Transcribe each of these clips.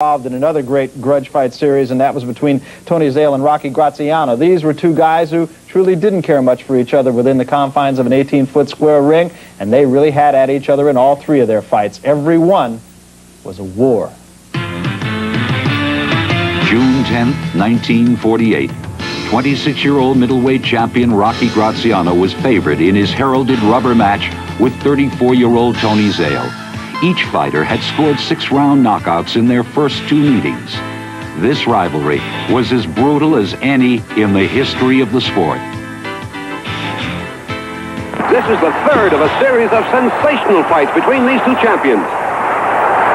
involved in another great grudge fight series, and that was between Tony Zale and Rocky Graziano. These were two guys who truly didn't care much for each other within the confines of an 18-foot square ring, and they really had at each other in all three of their fights. Every one was a war. June 10th, 1948. 26-year-old middleweight champion Rocky Graziano was favored in his heralded rubber match with 34-year-old Tony Zale. Each fighter had scored 6-round knockouts in their first two meetings. This rivalry was as brutal as any in the history of the sport. This is the third of a series of sensational fights between these two champions.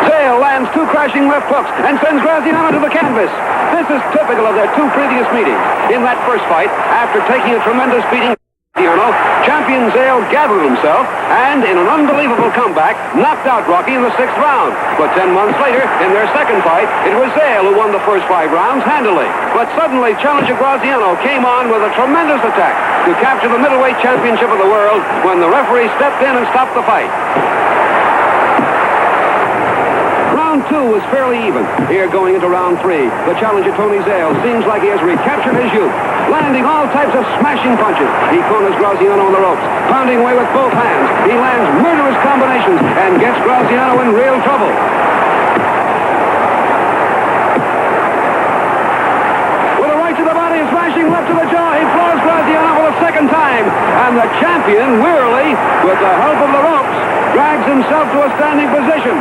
Zale lands two crashing left hooks and sends Graziano to the canvas. This is typical of their two previous meetings. In that first fight, after taking a tremendous beating, champion Zale gathered himself and, in an unbelievable comeback, knocked out Rocky in the 6th round. But 10 months later, in their second fight, it was Zale who won the first 5 rounds handily. But suddenly, challenger Graziano came on with a tremendous attack to capture the middleweight championship of the world when the referee stepped in and stopped the fight. Round 2 was fairly even. Here going into round 3, the challenger Tony Zale seems like he has recaptured his youth, landing all types of smashing punches. He corners Graziano on the ropes, pounding away with both hands. He lands murderous combinations and gets Graziano in real trouble. With a right to the body and smashing left to the jaw, he floors Graziano for the second time. And the champion, wearily, with the help of the ropes, drags himself to a standing position.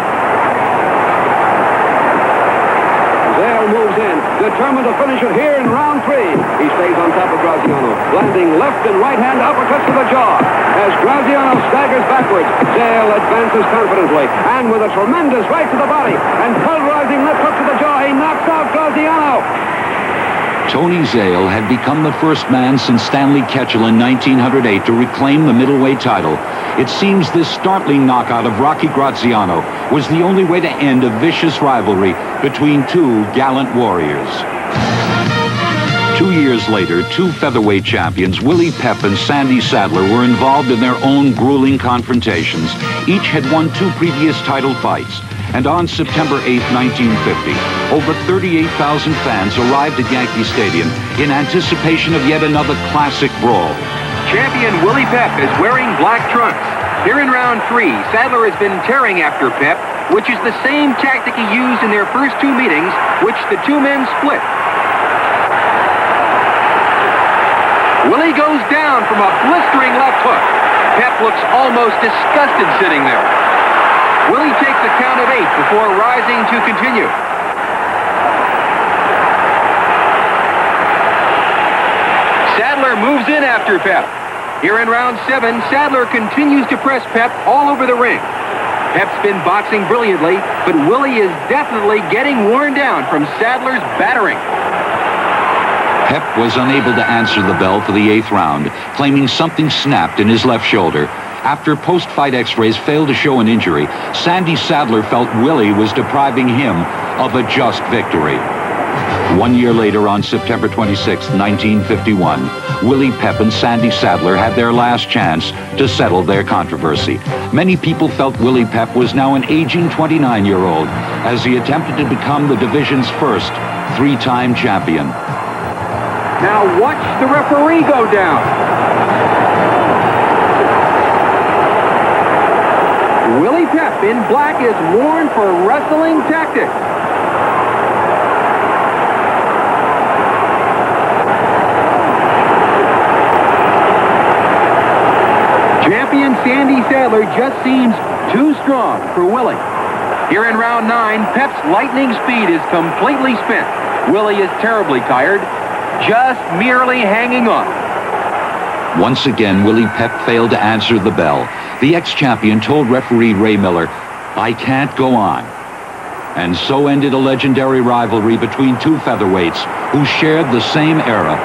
Zale moves in, determined to finish it here in round 3. He stays on top of Graziano, landing left and right-hand uppercuts to the jaw. As Graziano staggers backwards, Zale advances confidently, and with a tremendous right to the body and pulverizing left hook to the jaw, he knocks out Graziano. Tony Zale had become the first man since Stanley Ketchel in 1908 to reclaim the middleweight title. It seems this startling knockout of Rocky Graziano was the only way to end a vicious rivalry between two gallant warriors. 2 years later, two featherweight champions, Willie Pep and Sandy Sadler, were involved in their own grueling confrontations. Each had won 2 previous title fights. And on September 8, 1950, over 38,000 fans arrived at Yankee Stadium in anticipation of yet another classic brawl. Champion Willie Pep is wearing black trunks. Here in round 3, Sadler has been tearing after Pep, which is the same tactic he used in their first 2 meetings, which the two men split. Willie goes down from a blistering left hook. Pep looks almost disgusted sitting there. Willie takes a count at 8 before rising to continue. Sadler moves in after Pep. Here in round 7, Sadler continues to press Pep all over the ring. Pep's been boxing brilliantly, but Willie is definitely getting worn down from Sadler's battering. Pep was unable to answer the bell for the 8th round, claiming something snapped in his left shoulder. After post-fight x-rays failed to show an injury, Sandy Sadler felt Willie was depriving him of a just victory. 1 year later, on September 26, 1951, Willie Pep and Sandy Sadler had their last chance to settle their controversy. Many people felt Willie Pep was now an aging 29-year-old as he attempted to become the division's first 3-time champion. Now watch the referee go down. Willie Pep in black is worn for wrestling tactics. Champion Sandy Sadler just seems too strong for Willie. Here in round 9, Pep's lightning speed is completely spent. Willie is terribly tired, just merely hanging on. Once again, Willie Pep failed to answer the bell. The ex-champion told referee Ray Miller, "I can't go on." And so ended a legendary rivalry between two featherweights who shared the same era,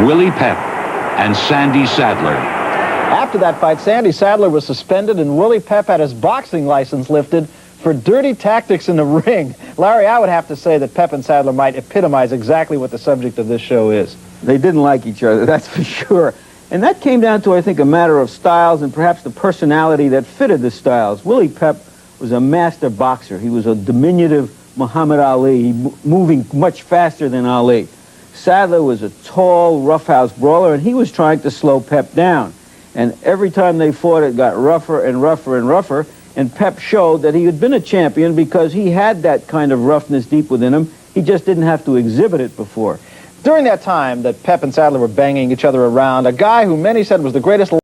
Willie Pep and Sandy Sadler. After that fight, Sandy Sadler was suspended and Willie Pep had his boxing license lifted for dirty tactics in the ring. Larry, I would have to say that Pep and Sadler might epitomize exactly what the subject of this show is. They didn't like each other, that's for sure. And that came down to, I think, a matter of styles and perhaps the personality that fitted the styles. Willie Pep was a master boxer. He was a diminutive, Muhammad Ali, moving much faster than Ali. Sadler was a tall, roughhouse brawler, and he was trying to slow Pep down. And every time they fought, it got rougher and rougher and rougher, and Pep showed that he had been a champion because he had that kind of roughness deep within him. He just didn't have to exhibit it before. During that time that Pep and Sadler were banging each other around, a guy who many said was the greatest